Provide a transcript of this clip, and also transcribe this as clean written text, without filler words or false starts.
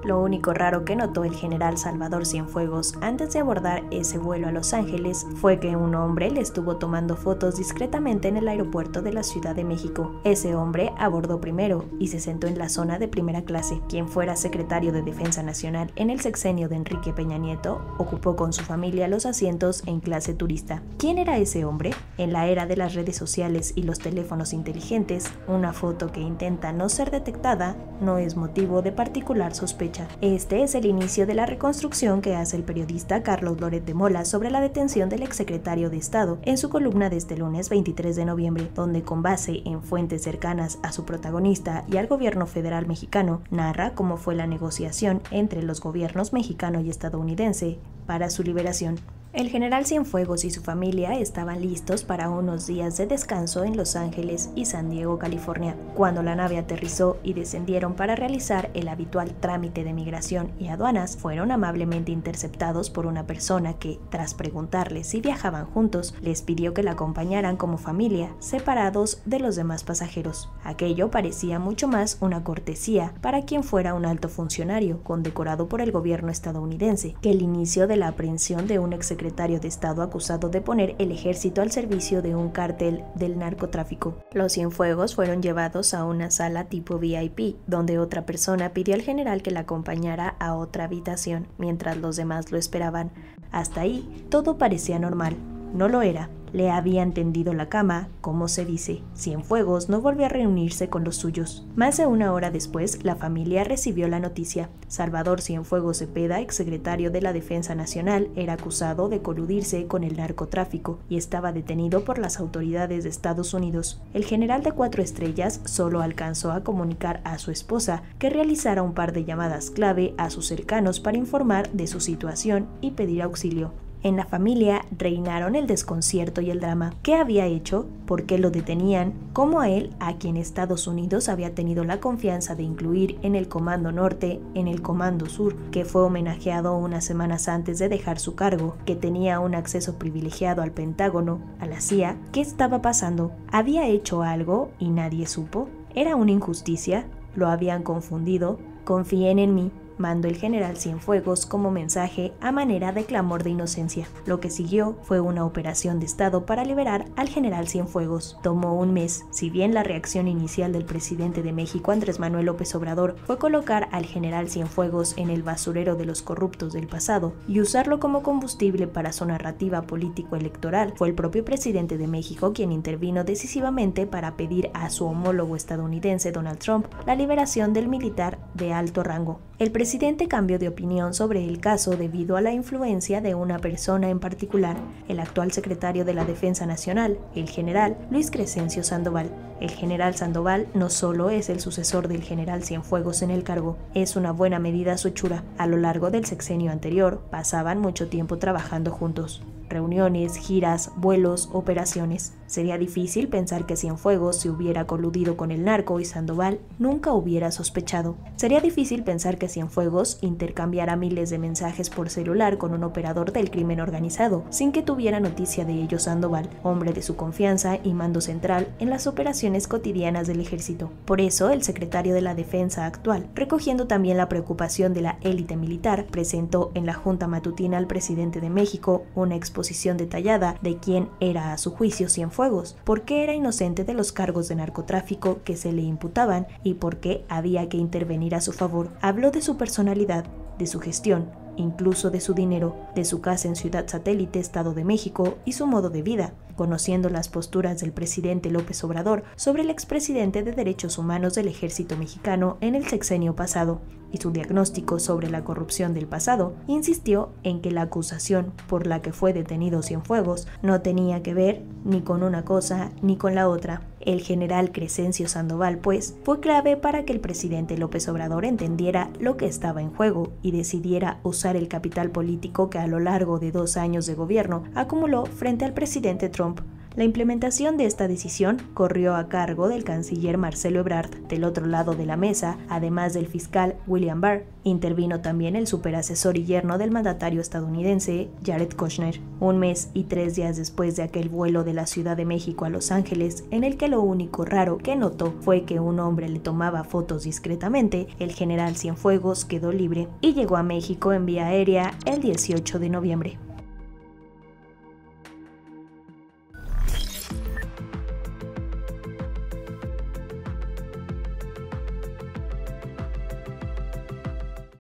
Lo único raro que notó el general Salvador Cienfuegos antes de abordar ese vuelo a Los Ángeles fue que un hombre le estuvo tomando fotos discretamente en el aeropuerto de la Ciudad de México. Ese hombre abordó primero y se sentó en la zona de primera clase. Quien fuera secretario de Defensa Nacional en el sexenio de Enrique Peña Nieto ocupó con su familia los asientos en clase turista. ¿Quién era ese hombre? En la era de las redes sociales y los teléfonos inteligentes, una foto que intenta no ser detectada no es motivo de particular sospecha. Este es el inicio de la reconstrucción que hace el periodista Carlos Loret de Mola sobre la detención del exsecretario de Estado en su columna de este lunes 23 de noviembre, donde con base en fuentes cercanas a su protagonista y al gobierno federal mexicano, narra cómo fue la negociación entre los gobiernos mexicano y estadounidense para su liberación. El general Cienfuegos y su familia estaban listos para unos días de descanso en Los Ángeles y San Diego, California. Cuando la nave aterrizó y descendieron para realizar el habitual trámite de migración y aduanas, fueron amablemente interceptados por una persona que, tras preguntarles si viajaban juntos, les pidió que la acompañaran como familia, separados de los demás pasajeros. Aquello parecía mucho más una cortesía para quien fuera un alto funcionario, condecorado por el gobierno estadounidense, que el inicio de la aprehensión de un exsecretario de Estado acusado de poner el ejército al servicio de un cártel del narcotráfico. Los Cienfuegos fueron llevados a una sala tipo VIP, donde otra persona pidió al general que la acompañara a otra habitación, mientras los demás lo esperaban. Hasta ahí, todo parecía normal. No lo era. Le habían tendido la cama, como se dice. Cienfuegos no volvió a reunirse con los suyos. Más de una hora después, la familia recibió la noticia. Salvador Cienfuegos Cepeda, exsecretario de la Defensa Nacional, era acusado de coludirse con el narcotráfico y estaba detenido por las autoridades de Estados Unidos. El general de 4 estrellas solo alcanzó a comunicar a su esposa que realizara un par de llamadas clave a sus cercanos para informar de su situación y pedir auxilio. En la familia reinaron el desconcierto y el drama. ¿Qué había hecho? ¿Por qué lo detenían? ¿Cómo a él, a quien Estados Unidos había tenido la confianza de incluir en el Comando Norte, en el Comando Sur, que fue homenajeado unas semanas antes de dejar su cargo, que tenía un acceso privilegiado al Pentágono, a la CIA? ¿Qué estaba pasando? ¿Había hecho algo y nadie supo? ¿Era una injusticia? ¿Lo habían confundido? Confíen en mí, mandó el general Cienfuegos como mensaje a manera de clamor de inocencia. Lo que siguió fue una operación de Estado para liberar al general Cienfuegos. Tomó un mes. Si bien la reacción inicial del presidente de México, Andrés Manuel López Obrador, fue colocar al general Cienfuegos en el basurero de los corruptos del pasado y usarlo como combustible para su narrativa político-electoral, fue el propio presidente de México quien intervino decisivamente para pedir a su homólogo estadounidense Donald Trump la liberación del militar de alto rango. El presidente cambió de opinión sobre el caso debido a la influencia de una persona en particular, el actual secretario de la Defensa Nacional, el general Luis Crescencio Sandoval. El general Sandoval no solo es el sucesor del general Cienfuegos en el cargo, es una buena medida su hechura. A lo largo del sexenio anterior, pasaban mucho tiempo trabajando juntos. Reuniones, giras, vuelos, operaciones. Sería difícil pensar que Cienfuegos se hubiera coludido con el narco y Sandoval nunca hubiera sospechado. Sería difícil pensar que Cienfuegos intercambiara miles de mensajes por celular con un operador del crimen organizado, sin que tuviera noticia de ello Sandoval, hombre de su confianza y mando central en las operaciones cotidianas del ejército. Por eso, el secretario de la Defensa actual, recogiendo también la preocupación de la élite militar, presentó en la Junta Matutina al presidente de México una exposición detallada de quién era a su juicio Cienfuegos, por qué era inocente de los cargos de narcotráfico que se le imputaban y por qué había que intervenir a su favor. Habló de su personalidad, de su gestión, incluso de su dinero, de su casa en Ciudad Satélite, Estado de México y su modo de vida, conociendo las posturas del presidente López Obrador sobre el expresidente de Derechos Humanos del Ejército Mexicano en el sexenio pasado y su diagnóstico sobre la corrupción del pasado, insistió en que la acusación por la que fue detenido Cienfuegos no tenía que ver ni con una cosa ni con la otra. El general Crescencio Sandoval, pues, fue clave para que el presidente López Obrador entendiera lo que estaba en juego y decidiera usar el capital político que a lo largo de 2 años de gobierno acumuló frente al presidente Trump. La implementación de esta decisión corrió a cargo del canciller Marcelo Ebrard. Del otro lado de la mesa, además del fiscal William Barr, intervino también el superasesor y yerno del mandatario estadounidense, Jared Kushner. Un mes y 3 días después de aquel vuelo de la Ciudad de México a Los Ángeles, en el que lo único raro que notó fue que un hombre le tomaba fotos discretamente, el general Cienfuegos quedó libre y llegó a México en vía aérea el 18 de noviembre.